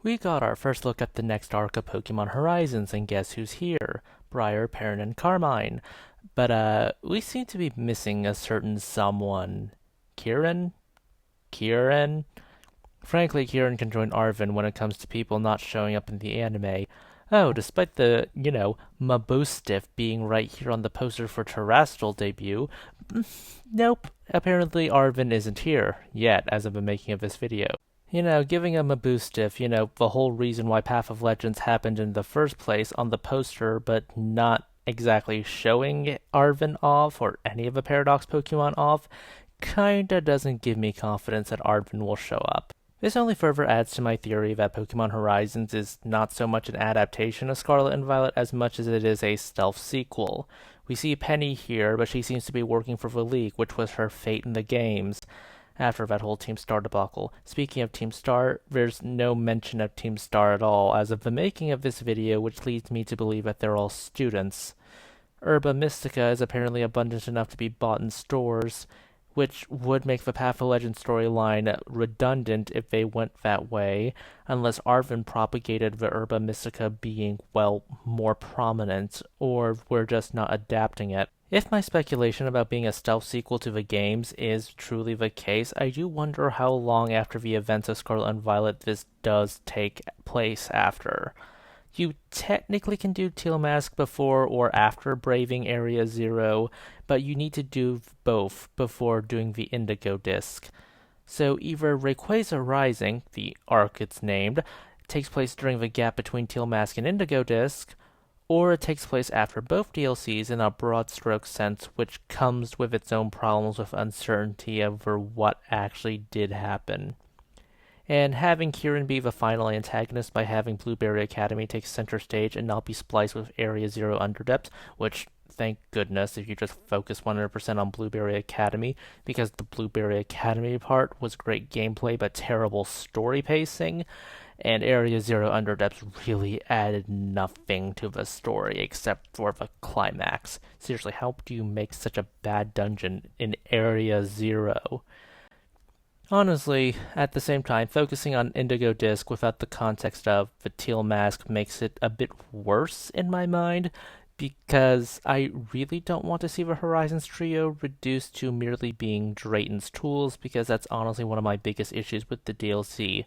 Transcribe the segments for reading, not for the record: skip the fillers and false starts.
We got our first look at the next arc of Pokemon Horizons, and guess who's here? Briar, Perrin, and Carmine. But we seem to be missing a certain someone. Kieran? Kieran? Frankly, Kieran can join Arvin when it comes to people not showing up in the anime. Oh, despite the, Mabustiff being right here on the poster for Terrestrial debut, nope, apparently Arvin isn't here, yet, as of the making of this video. Giving him a Mabustiff, the whole reason why Path of Legends happened in the first place on the poster, but not exactly showing Arvin off, or any of the Paradox Pokemon off, kinda doesn't give me confidence that Arvin will show up. This only further adds to my theory that Pokemon Horizons is not so much an adaptation of Scarlet and Violet as much as it is a stealth sequel. We see Penny here, but she seems to be working for the League, which was her fate in the games after that whole Team Star debacle. Speaking of Team Star, there's no mention of Team Star at all as of the making of this video, which leads me to believe that they're all students. Herba Mystica is apparently abundant enough to be bought in stores, which would make the Path of Legends storyline redundant if they went that way, unless Arvin propagated the Herba Mystica being, more prominent, or we're just not adapting it. If my speculation about being a stealth sequel to the games is truly the case, I do wonder how long after the events of Scarlet and Violet this does take place after. You technically can do Teal Mask before or after braving Area Zero, but you need to do both before doing the Indigo Disc. So either Rayquaza Rising, the arc it's named, takes place during the gap between Teal Mask and Indigo Disc, or it takes place after both DLCs in a broad stroke sense, which comes with its own problems with uncertainty over what actually did happen. And having Kieran be the final antagonist by having Blueberry Academy take center stage and not be spliced with Area Zero Underdepth, which, thank goodness, if you just focus 100% on Blueberry Academy, because the Blueberry Academy part was great gameplay but terrible story pacing, and Area Zero Underdepth really added nothing to the story except for the climax. Seriously, how do you make such a bad dungeon in Area Zero? Honestly, at the same time, focusing on Indigo Disc without the context of the Teal Mask makes it a bit worse in my mind, because I really don't want to see the Horizons trio reduced to merely being Drayton's tools, because that's honestly one of my biggest issues with the DLC.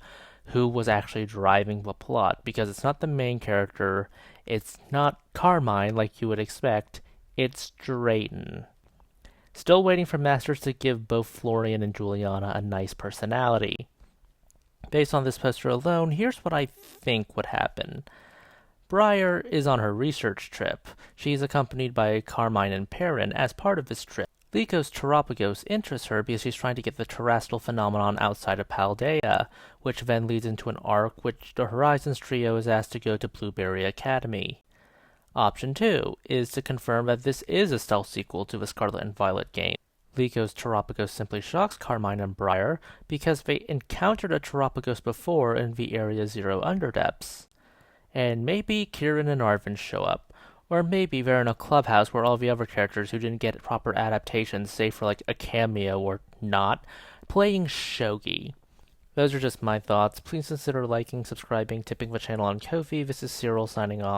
Who was actually driving the plot, because it's not the main character, it's not Carmine like you would expect, it's Drayton. Still waiting for Masters to give both Florian and Juliana a nice personality. Based on this poster alone, here's what I think would happen. Briar is on her research trip. She's accompanied by Carmine and Perrin as part of this trip. Lico's Terapagos interests her because she's trying to get the terrestrial phenomenon outside of Paldea, which then leads into an arc which the Horizons trio is asked to go to Blueberry Academy. Option 2 is to confirm that this is a stealth sequel to the Scarlet and Violet game. Lico's Terapagos simply shocks Carmine and Briar because they encountered a Terapagos before in the Area Zero Underdepths. And maybe Kieran and Arvin show up. Or maybe they're in a clubhouse where all the other characters who didn't get proper adaptations, save for like a cameo or not, playing shogi. Those are just my thoughts. Please consider liking, subscribing, tipping the channel on Ko-fi. This is Cyril signing off.